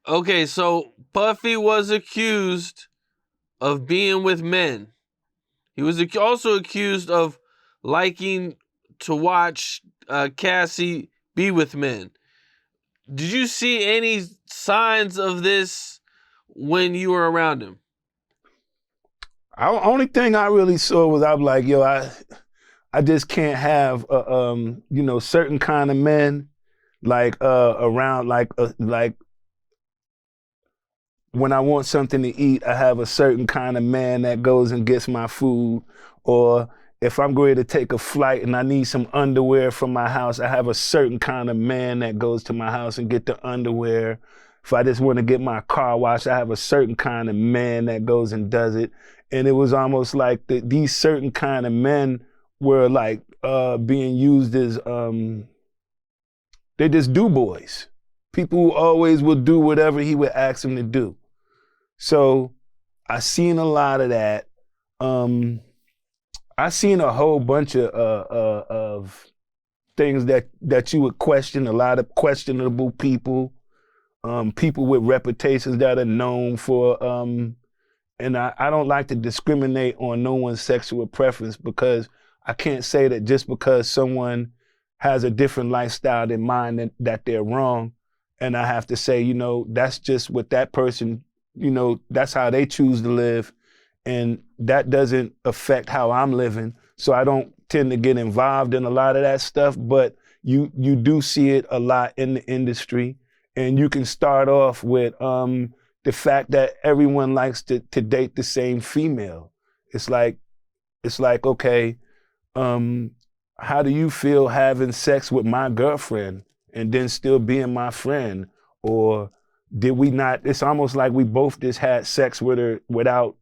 Okay, so Puffy was accused of being with men. He was also accused of liking to watch Cassie be with men. Did you see any signs of this when you were around him? Only thing I really saw was I was like, yo, I just can't have certain kind of men like around like when I want something to eat, I have a certain kind of man that goes and gets my food. Or if I'm going to take a flight and I need some underwear from my house, I have a certain kind of man that goes to my house and get the underwear. If I just want to get my car washed, I have a certain kind of man that goes and does it. And it was almost like these certain kind of men were like being used as they just do boys. People who always will do whatever he would ask them to do. So I seen a lot of that. I seen a whole bunch of things that you would question. A lot of questionable people, people with reputations that are known for. And I don't like to discriminate on no one's sexual preference because I can't say that just because someone has a different lifestyle than mine that they're wrong. And I have to say, that's just what that person, that's how they choose to live. And that doesn't affect how I'm living. So I don't tend to get involved in a lot of that stuff, but you do see it a lot in the industry. And you can start off with the fact that everyone likes to date the same female. It's like, okay, how do you feel having sex with my girlfriend and then still being my friend? Or did we not, it's almost like we both just had sex with her without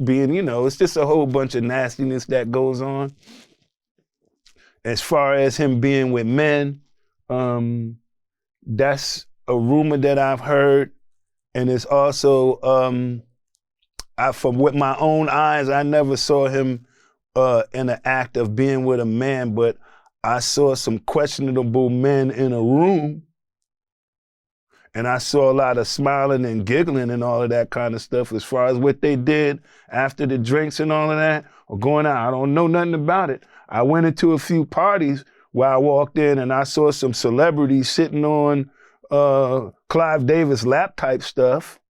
being, it's just a whole bunch of nastiness that goes on. As far as him being with men, that's a rumor that I've heard. And it's also, from with my own eyes, I never saw him in the act of being with a man, but I saw some questionable men in a room, and I saw a lot of smiling and giggling and all of that kind of stuff. As far as what they did after the drinks and all of that, or going out, I don't know nothing about it. I went into a few parties where I walked in and I saw some celebrities sitting on Clive Davis lap type stuff,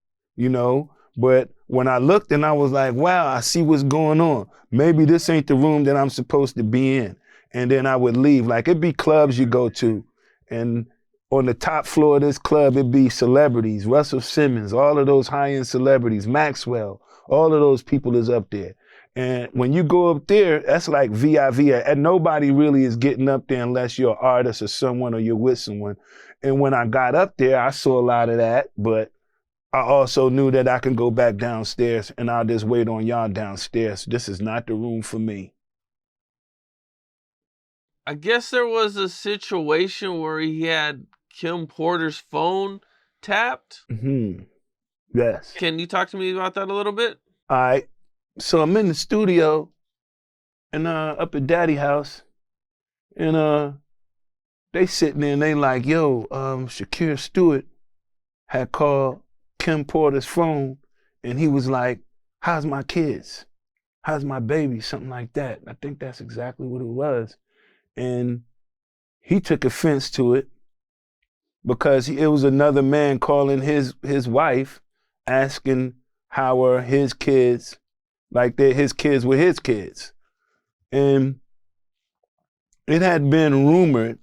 but when I looked and I was like, wow, I see what's going on. Maybe this ain't the room that I'm supposed to be in. And then I would leave. Like, it'd be clubs you go to. And on the top floor of this club, it'd be celebrities, Russell Simmons, all of those high-end celebrities, Maxwell, all of those people is up there. And when you go up there, that's like VIV. And nobody really is getting up there unless you're an artist or someone or you're with someone. And when I got up there, I saw a lot of that, but I also knew that I can go back downstairs and I'll just wait on y'all downstairs. This is not the room for me. I guess there was a situation where he had Kim Porter's phone tapped. Mm-hmm. Yes. Can you talk to me about that a little bit? All right. So I'm in the studio and up at Daddy house, and they sitting there and they like, yo, Shakir Stewart had called Kim Porter's phone and he was like, how's my kids? How's my baby? Something like that. I think that's exactly what it was. And he took offense to it because it was another man calling his wife asking how are his kids, like his kids were his kids. And it had been rumored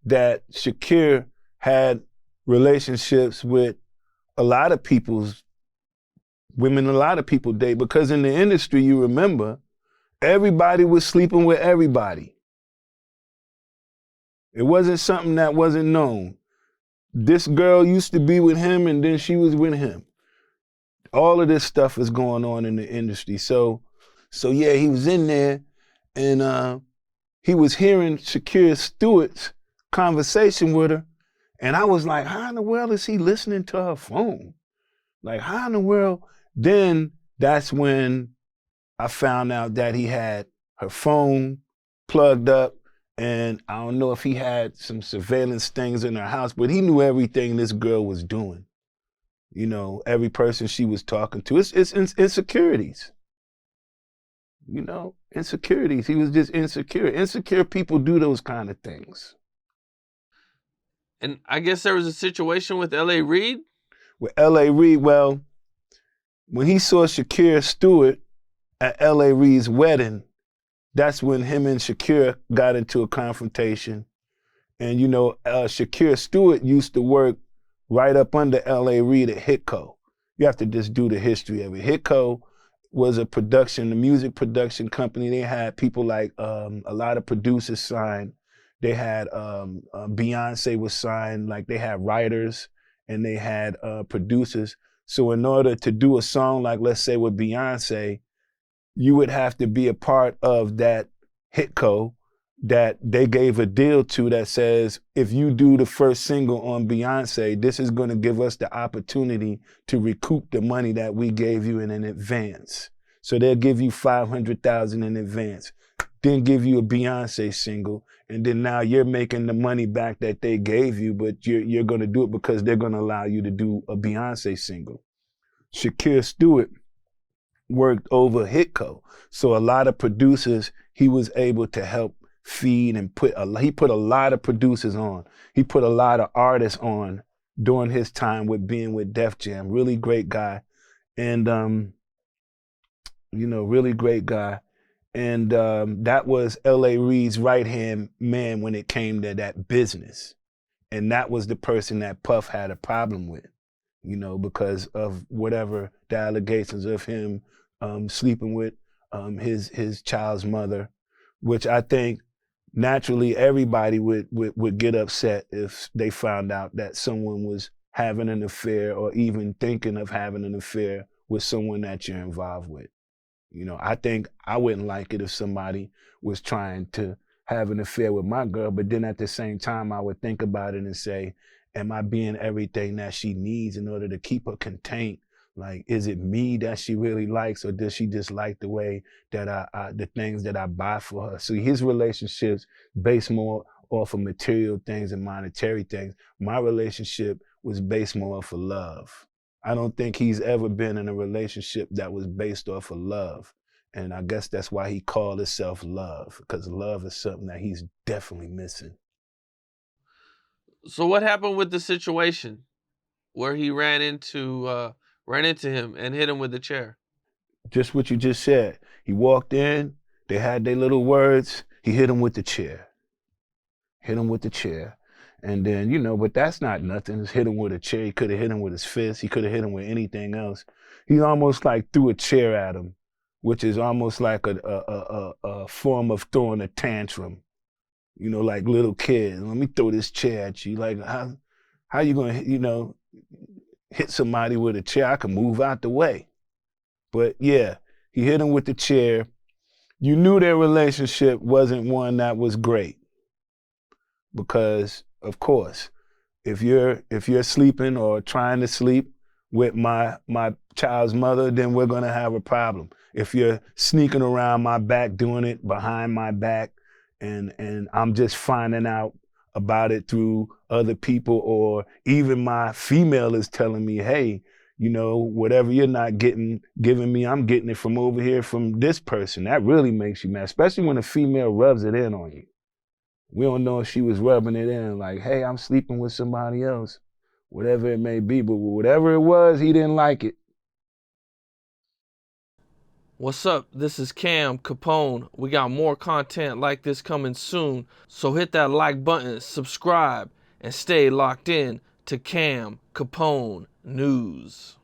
that Shakir had relationships with a lot of people's women, a lot of people date, because in the industry, you remember, everybody was sleeping with everybody. It wasn't something that wasn't known. This girl used to be with him and then she was with him. All of this stuff is going on in the industry. So yeah, he was in there and he was hearing Shakir Stewart's conversation with her. And I was like, how in the world is he listening to her phone? Like, how in the world? Then that's when I found out that he had her phone plugged up. And I don't know if he had some surveillance things in her house, but he knew everything this girl was doing. You know, every person she was talking to. It's insecurities. You know, insecurities. He was just insecure. Insecure people do those kind of things. And I guess there was a situation with L.A. Reid. With L.A. Reid, well, when he saw Shakir Stewart at L.A. Reid's wedding, that's when him and Shakir got into a confrontation. And, you know, Shakir Stewart used to work right up under L.A. Reid at Hitco. You have to just do the history of it. Hitco was a music production company. They had people like a lot of producers signed. They had Beyonce was signed. Like they had writers and they had producers. So in order to do a song like, let's say with Beyonce, you would have to be a part of that Hitco that they gave a deal to that says, if you do the first single on Beyonce, this is going to give us the opportunity to recoup the money that we gave you in advance. So they'll give you $500,000 in advance, then give you a Beyonce single, and then now you're making the money back that they gave you, but you're going to do it because they're going to allow you to do a Beyonce single. Shakir Stewart worked over Hitco. So a lot of producers he was able to help feed and he put a lot of producers on. He put a lot of artists on during his time with being with Def Jam. Really great guy. And, you know, really great guy. And that was L.A. Reid's right-hand man when it came to that business. And that was the person that Puff had a problem with, you know, because of whatever the allegations of him sleeping with his child's mother, which I think naturally everybody would get upset if they found out that someone was having an affair or even thinking of having an affair with someone that you're involved with. You know, I think I wouldn't like it if somebody was trying to have an affair with my girl, but then at the same time, I would think about it and say, am I being everything that she needs in order to keep her contained? Like, is it me that she really likes, or does she just like the way that the things that I buy for her? So his relationships based more off of material things and monetary things. My relationship was based more off of love. I don't think he's ever been in a relationship that was based off of love. And I guess that's why he called himself love, because love is something that he's definitely missing. So what happened with the situation where he ran into him and hit him with the chair? Just what you just said. He walked in, they had their little words, he hit him with the chair. Hit him with the chair. And then, you know, but that's not nothing. Just hit him with a chair. He could have hit him with his fist. He could have hit him with anything else. He almost like threw a chair at him, which is almost like a form of throwing a tantrum. You know, like little kids. Let me throw this chair at you. Like, how you gonna, you know, hit somebody with a chair? I can move out the way. But yeah, he hit him with the chair. You knew their relationship wasn't one that was great. Because, of course, if you're sleeping or trying to sleep with my child's mother, then we're gonna have a problem. If you're sneaking around my back, doing it behind my back, and I'm just finding out about it through other people, or even my female is telling me, hey, you know, whatever you're not giving me, I'm getting it from over here from this person. That really makes you mad, especially when a female rubs it in on you. We don't know if she was rubbing it in like, hey, I'm sleeping with somebody else, whatever it may be. But whatever it was, he didn't like it. What's up? This is Cam Capone. We got more content like this coming soon. So hit that like button, subscribe, and stay locked in to Cam Capone News.